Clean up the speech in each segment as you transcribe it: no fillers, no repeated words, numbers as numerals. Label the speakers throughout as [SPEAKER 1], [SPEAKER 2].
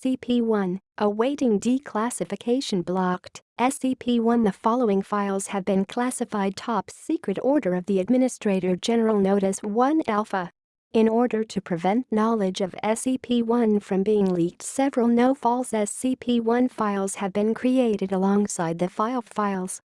[SPEAKER 1] SCP-1, awaiting declassification blocked. SCP-1 The following files have been classified top secret order of the Administrator General Notice 1 Alpha. In order to prevent knowledge of SCP-1 from being leaked, several no-false SCP-1 files have been created alongside the file files.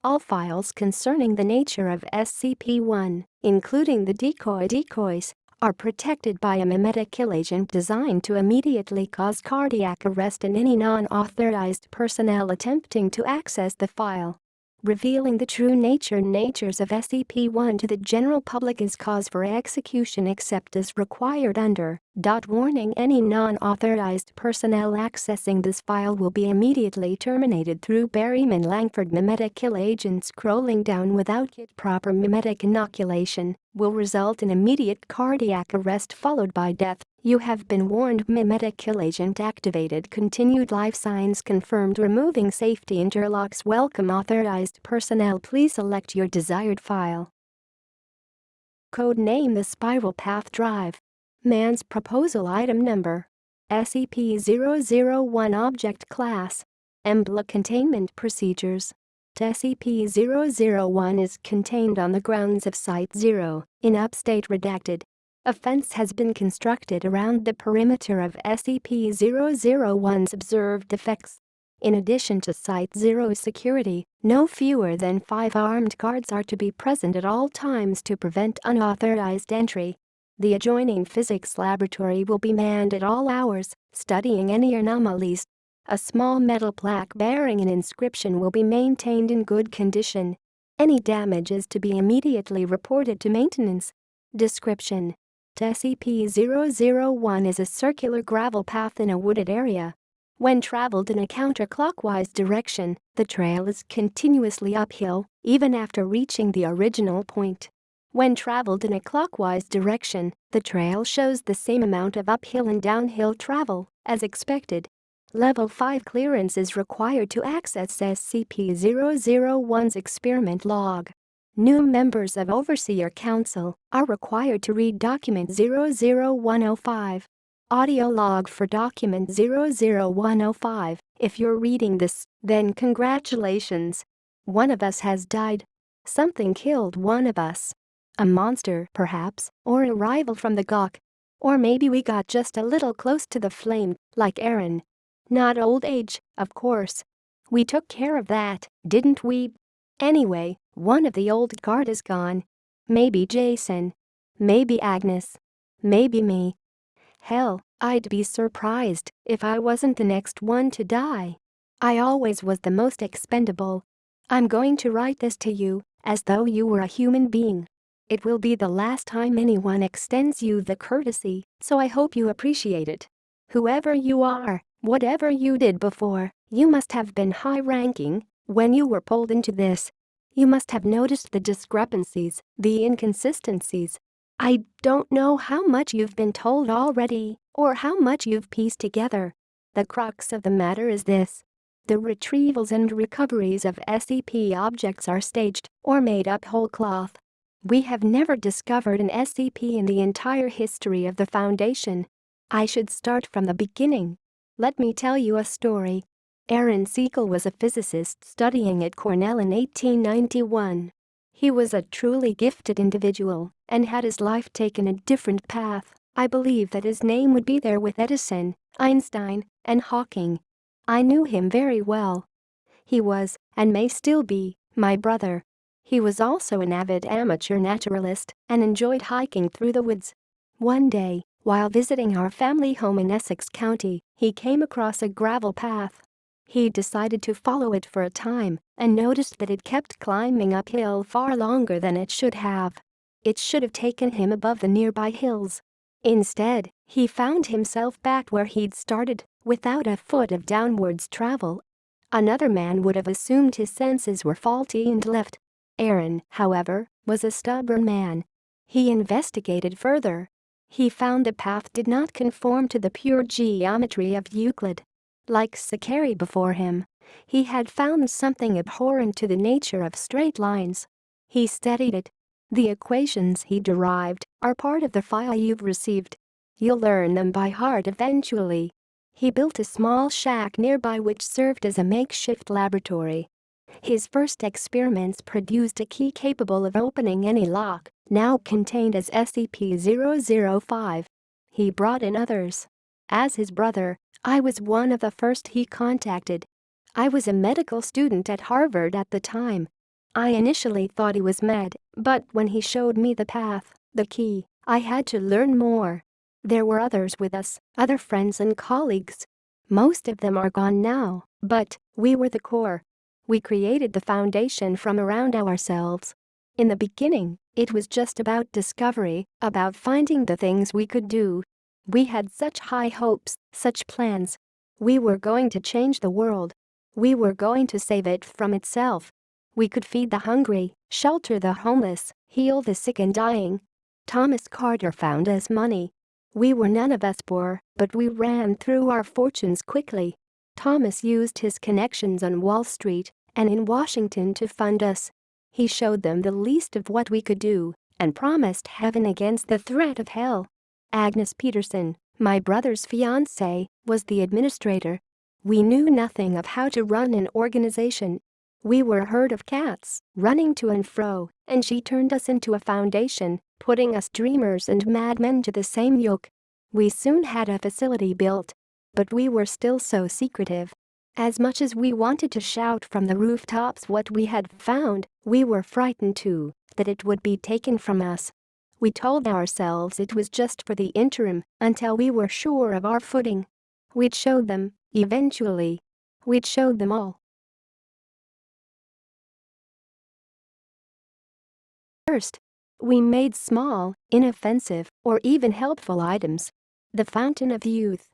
[SPEAKER 1] All files concerning the nature of SCP-1, including the decoys, are protected by a memetic kill agent designed to immediately cause cardiac arrest in any non-authorized personnel attempting to access the file. Revealing the true natures of SCP-1 to the general public is cause for execution except as required under. Warning: any non-authorized personnel accessing this file will be immediately terminated through Berryman-Langford memetic kill agent. Scrolling down without proper memetic inoculation will result in immediate cardiac arrest followed by death. You have been warned. Memetic kill agent activated. Continued life signs confirmed. Removing safety interlocks. Welcome authorized personnel. Please select your desired file. Codename: the Spiral Path Drive. Man's Proposal. Item Number: SCP-001. Object Class: Embla. Containment Procedures: SCP-001 is contained on the grounds of Site-0, in Upstate. Redacted. A fence has been constructed around the perimeter of SCP-001's observed effects. In addition to Site-0 security, no fewer than 5 armed guards are to be present at all times to prevent unauthorized entry. The adjoining physics laboratory will be manned at all hours, studying any anomalies. A small metal plaque bearing an inscription will be maintained in good condition. Any damage is to be immediately reported to maintenance. Description: SCP-001 is a circular gravel path in a wooded area. When traveled in a counterclockwise direction, the trail is continuously uphill, even after reaching the original point. When traveled in a clockwise direction, the trail shows the same amount of uphill and downhill travel, as expected. Level 5 clearance is required to access SCP-001's experiment log. New members of Overseer Council are required to read Document 00105. Audio log for Document 00105. If you're reading this, then congratulations. One of us has died. Something killed one of us. A monster, perhaps, or a rival from the Gawk. Or maybe we got just a little close to the flame, like Aaron. Not old age, of course. We took care of that, didn't we? Anyway, one of the old guard is gone. Maybe Jason. Maybe Agnes. Maybe me. Hell, I'd be surprised if I wasn't the next one to die. I always was the most expendable. I'm going to write this to you, as though you were a human being. It will be the last time anyone extends you the courtesy, so I hope you appreciate it. Whoever you are, whatever you did before, you must have been high-ranking when you were pulled into this. You must have noticed the discrepancies, the inconsistencies. I don't know how much you've been told already, or how much you've pieced together. The crux of the matter is this. The retrievals and recoveries of SCP objects are staged or made up whole cloth. We have never discovered an SCP in the entire history of the Foundation. I should start from the beginning. Let me tell you a story. Aaron Siegel was a physicist studying at Cornell in 1891. He was a truly gifted individual and had his life taken a different path. I believe that his name would be there with Edison, Einstein, and Hawking. I knew him very well. He was, and may still be, my brother. He was also an avid amateur naturalist and enjoyed hiking through the woods. One day, while visiting our family home in Essex County, he came across a gravel path. He decided to follow it for a time and noticed that it kept climbing uphill far longer than it should have. It should have taken him above the nearby hills. Instead, he found himself back where he'd started, without a foot of downwards travel. Another man would have assumed his senses were faulty and left. Aaron, however, was a stubborn man. He investigated further. He found the path did not conform to the pure geometry of Euclid. Like Sakari before him, he had found something abhorrent to the nature of straight lines. He studied it. The equations he derived are part of the file you've received. You'll learn them by heart eventually. He built a small shack nearby which served as a makeshift laboratory. His first experiments produced a key capable of opening any lock, now contained as SCP-005. He brought in others. As his brother, I was one of the first he contacted. I was a medical student at Harvard at the time. I initially thought he was mad, but when he showed me the path, the key, I had to learn more. There were others with us, other friends and colleagues. Most of them are gone now, but we were the core. We created the foundation from around ourselves. In the beginning, it was just about discovery, about finding the things we could do. We had such high hopes, such plans. We were going to change the world. We were going to save it from itself. We could feed the hungry, shelter the homeless, heal the sick and dying. Thomas Carter found us money. We were none of us poor, but we ran through our fortunes quickly. Thomas used his connections on Wall Street and in Washington to fund us. He showed them the least of what we could do and promised heaven against the threat of hell. Agnes Peterson, my brother's fiancée, was the administrator. We knew nothing of how to run an organization. We were a herd of cats, running to and fro, and she turned us into a foundation, putting us dreamers and madmen to the same yoke. We soon had a facility built, but we were still so secretive. As much as we wanted to shout from the rooftops what we had found, we were frightened too, that it would be taken from us. We told ourselves it was just for the interim, until we were sure of our footing. We'd showed them, eventually. We'd showed them all. First, we made small, inoffensive, or even helpful items. The fountain of youth.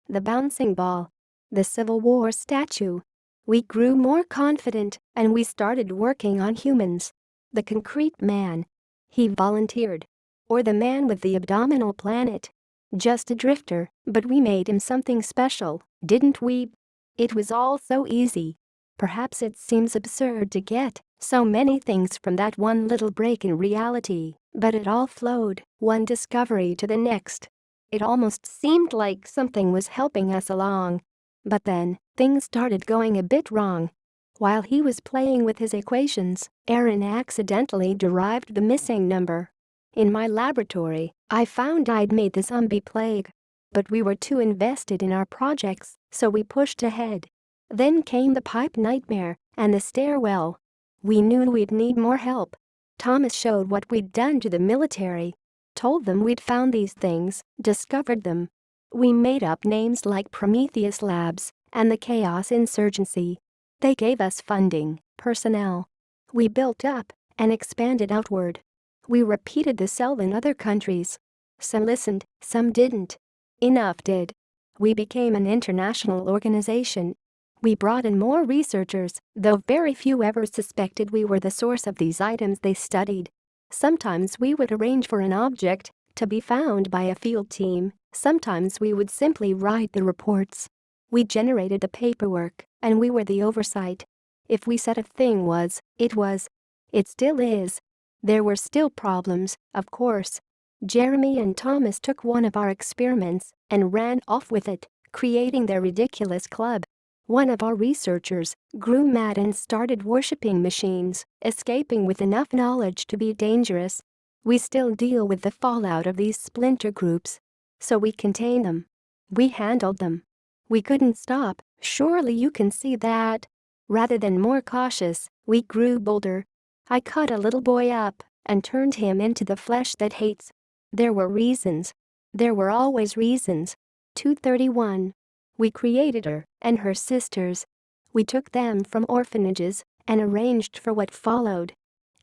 [SPEAKER 1] The bouncing ball. The Civil War statue. We grew more confident and we started working on humans. The concrete man. He volunteered. Or the man with the abdominal planet. Just a drifter, but we made him something special, didn't we? It was all so easy. Perhaps it seems absurd to get so many things from that one little break in reality, but it all flowed, one discovery to the next. It almost seemed like something was helping us along. But then, things started going a bit wrong. While he was playing with his equations, Aaron accidentally derived the missing number. In my laboratory, I found I'd made the zombie plague. But we were too invested in our projects, so we pushed ahead. Then came the pipe nightmare and the stairwell. We knew we'd need more help. Thomas showed what we'd done to the military. Told them we'd found these things, discovered them. We made up names like Prometheus Labs and the Chaos Insurgency. They gave us funding, personnel. We built up and expanded outward. We repeated the cell in other countries. Some listened, some didn't. Enough did. We became an international organization. We brought in more researchers, though very few ever suspected we were the source of these items they studied. Sometimes we would arrange for an object to be found by a field team, sometimes we would simply write the reports. We generated the paperwork, and we were the oversight. If we said a thing was, it was. It still is. There were still problems, of course. Jeremy and Thomas took one of our experiments and ran off with it, creating their ridiculous club. One of our researchers grew mad and started worshipping machines, escaping with enough knowledge to be dangerous. We still deal with the fallout of these splinter groups. So we contain them. We handled them. We couldn't stop, surely you can see that. Rather than more cautious, we grew bolder. I cut a little boy up and turned him into the flesh that hates. There were reasons. There were always reasons. 231. We created her and her sisters. We took them from orphanages and arranged for what followed.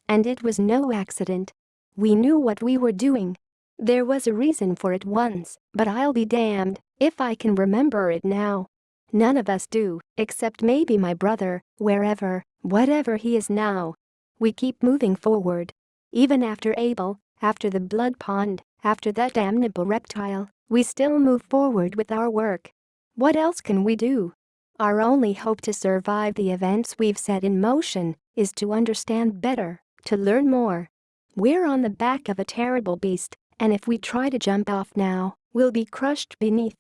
[SPEAKER 1] And it was no accident. We knew what we were doing. There was a reason for it once, but I'll be damned if I can remember it now. None of us do, except maybe my brother, wherever, whatever he is now. We keep moving forward. Even after Abel, after the blood pond, after that damnable reptile, we still move forward with our work. What else can we do? Our only hope to survive the events we've set in motion is to understand better, to learn more. We're on the back of a terrible beast, and if we try to jump off now, we'll be crushed beneath.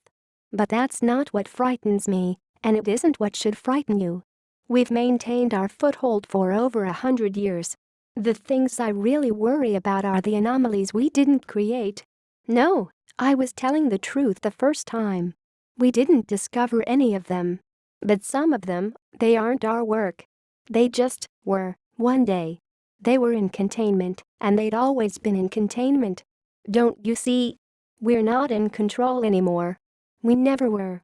[SPEAKER 1] But that's not what frightens me, and it isn't what should frighten you. We've maintained our foothold for over 100 years. The things I really worry about are the anomalies we didn't create. No, I was telling the truth the first time. We didn't discover any of them. But some of them, they aren't our work. They just were, one day. They were in containment, and they'd always been in containment. Don't you see? We're not in control anymore. We never were.